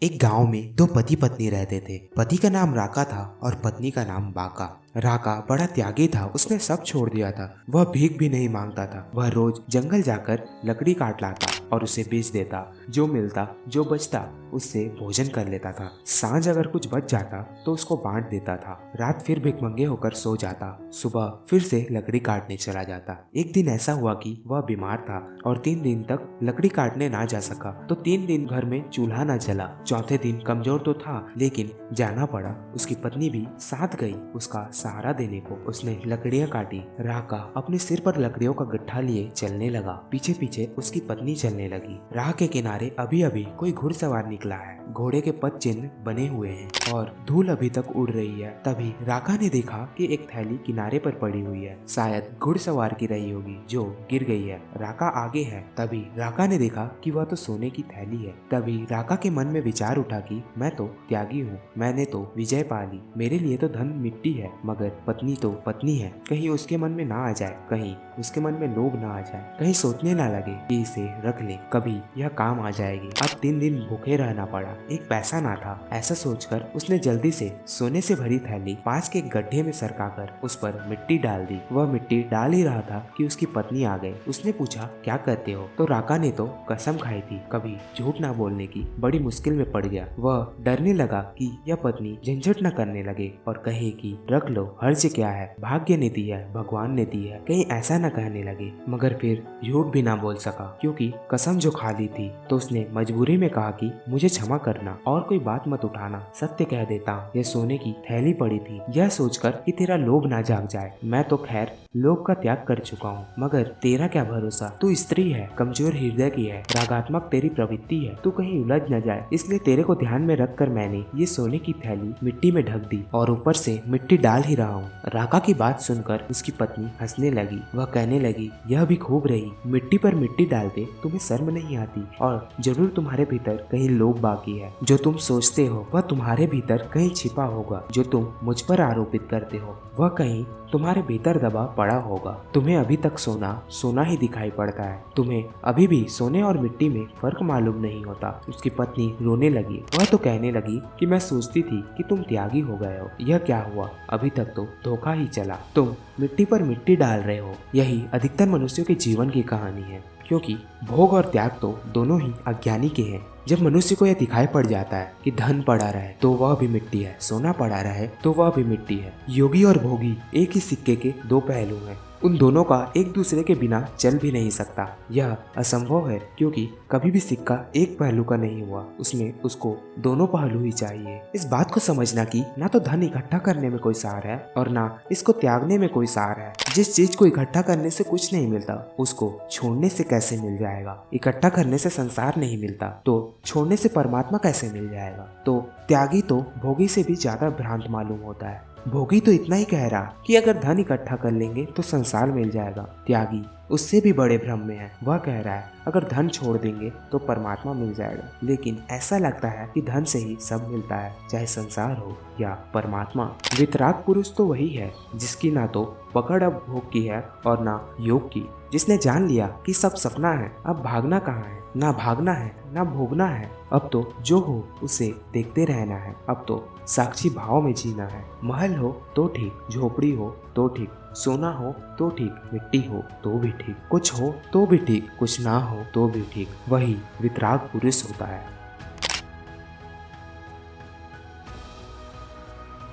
एक गांव में दो पति पत्नी रहते थे। पति का नाम राका था और पत्नी का नाम बाका। राका बड़ा त्यागी था, उसने सब छोड़ दिया था। वह भीख भी नहीं मांगता था। वह रोज जंगल जाकर लकड़ी काट लाता और उसे बेच देता। जो मिलता जो बचता उससे भोजन कर लेता था। सांझ अगर कुछ बच जाता तो उसको बांट देता था। रात फिर भिखमंगे होकर सो जाता। सुबह फिर से लकड़ी काटने चला जाता। एक दिन ऐसा हुआ कि वह बीमार था और 3 दिन तक लकड़ी काटने ना जा सका। तो 3 दिन घर में चूल्हा न जला। चौथे दिन कमजोर तो था लेकिन जाना पड़ा। उसकी पत्नी भी साथ गई उसका सहारा देने को। उसने लकड़ियां काटी। राका अपने सिर पर लकड़ियों का गट्ठा लिए चलने लगा। पीछे पीछे उसकी पत्नी चलने लगी। राह के किनारे अभी अभी कोई घुड़सवार निकला है। घोड़े के पद चिन्ह बने हुए हैं और धूल अभी तक उड़ रही है। तभी राका ने देखा कि एक थैली किनारे पर पड़ी हुई है। शायद घुड़सवार की रही होगी जो गिर गई है। राका आगे है। तभी राका ने देखा कि वह तो सोने की थैली है। तभी राका के मन में विचार उठा कि मैं तो त्यागी हूँ, मैंने तो विजय पा ली। मेरे लिए तो धन मिट्टी है मगर पत्नी तो पत्नी है। कहीं उसके मन में ना आ जाए, कहीं उसके मन में लोभ ना आ जाए, कहीं सोचने ना लगे कि इसे रख ले, कभी यह काम आ जाएगी। अब 3 दिन भूखे रहना पड़ा। एक पैसा ना था। ऐसा सोचकर उसने जल्दी से सोने से भरी थैली पास के गड्ढे में सरकाकर उस पर मिट्टी डाल दी। वह मिट्टी डाल ही रहा था कि उसकी पत्नी आ गई। उसने पूछा क्या करते हो? तो राका ने तो कसम खाई थी कभी झूठ ना बोलने की। बड़ी मुश्किल में पड़ गया। वह डरने लगा कि यह पत्नी झंझट न करने लगे और कहे कि रख लो, हर्ज क्या है, भाग्य ने दी है, भगवान ने दी है, कहीं ऐसा न कहने लगे। मगर फिर झूठ भी ना बोल सका क्योंकि कसम जो खा ली थी। तो उसने मजबूरी में कहा कि मुझे क्षमा करना और कोई बात मत उठाना, सत्य कह देता हूँ, यह सोने की थैली पड़ी थी। यह सोचकर कि तेरा लोभ ना जाग जाए। मैं तो खैर लोभ का त्याग कर चुका हूँ मगर तेरा क्या भरोसा, तू स्त्री है, कमजोर हृदय की है, रागात्मक तेरी प्रवृत्ति है, तू कहीं उलझ न जाए, इसलिए तेरे को ध्यान में रखकर मैंने ये सोने की थैली मिट्टी में ढक दी और ऊपर से मिट्टी डाल ही रहा हूँ। राका की बात सुनकर उसकी पत्नी हंसने लगी। वह कहने लगी यह भी खूब रही, मिट्टी पर मिट्टी डालते तुम्हें शर्म नहीं आती और जरूर तुम्हारे भीतर कहीं लोभ बाकी है। जो तुम सोचते हो वह तुम्हारे भीतर कहीं छिपा होगा। जो तुम मुझ पर आरोपित करते हो वह कहीं तुम्हारे भीतर दबा पड़ा होगा। तुम्हें अभी तक सोना सोना ही दिखाई पड़ता है। तुम्हें अभी भी सोने और मिट्टी में फर्क मालूम नहीं होता। उसकी पत्नी रोने लगी। वह तो कहने लगी कि मैं सोचती थी कि तुम त्यागी हो गए हो। यह क्या हुआ, अभी तक तो धोखा ही चला। तुम मिट्टी पर मिट्टी डाल रहे हो। यही अधिकतर मनुष्यों के जीवन की कहानी है क्योंकि भोग और त्याग तो दोनों ही अज्ञानी के हैं। जब मनुष्य को यह दिखाई पड़ जाता है कि धन पड़ा रहे तो वह भी मिट्टी है, सोना पड़ा रहे तो वह भी मिट्टी है, योगी और भोगी एक ही सिक्के के दो पहलू हैं, उन दोनों का एक दूसरे के बिना चल भी नहीं सकता। यह असंभव है क्योंकि कभी भी सिक्का एक पहलू का नहीं हुआ, उसमें उसको दोनों पहलू ही चाहिए। इस बात को समझना कि ना तो धन इकट्ठा करने में कोई सार है और ना इसको त्यागने में कोई सार है। जिस चीज को इकट्ठा करने से कुछ नहीं मिलता उसको छोड़ने से कैसे मिल जाएगा। इकट्ठा करने से संसार नहीं मिलता तो छोड़ने से परमात्मा कैसे मिल जाएगा। तो त्यागी तो भोगी से भी ज्यादा भ्रांत मालूम होता है। भोगी तो इतना ही कह रहा कि अगर धन इकट्ठा कर लेंगे तो संसार मिल जाएगा। त्यागी उससे भी बड़े भ्रम में है। वह कह रहा है अगर धन छोड़ देंगे तो परमात्मा मिल जाएगा। लेकिन ऐसा लगता है कि धन से ही सब मिलता है, चाहे संसार हो या परमात्मा। वितराग पुरुष तो वही है जिसकी ना तो पकड़ अब भोग की है और ना योग की, जिसने जान लिया कि सब सपना है, अब भागना कहाँ है, ना भागना है ना भोगना है, अब तो जो हो उसे देखते रहना है, अब तो साक्षी भाव में जीना है। महल हो तो ठीक, झोपड़ी हो तो ठीक, सोना हो तो ठीक, मिट्टी हो तो भी ठीक, कुछ हो तो भी ठीक, कुछ ना हो तो भी ठीक, वही वितराग पुरुष होता है।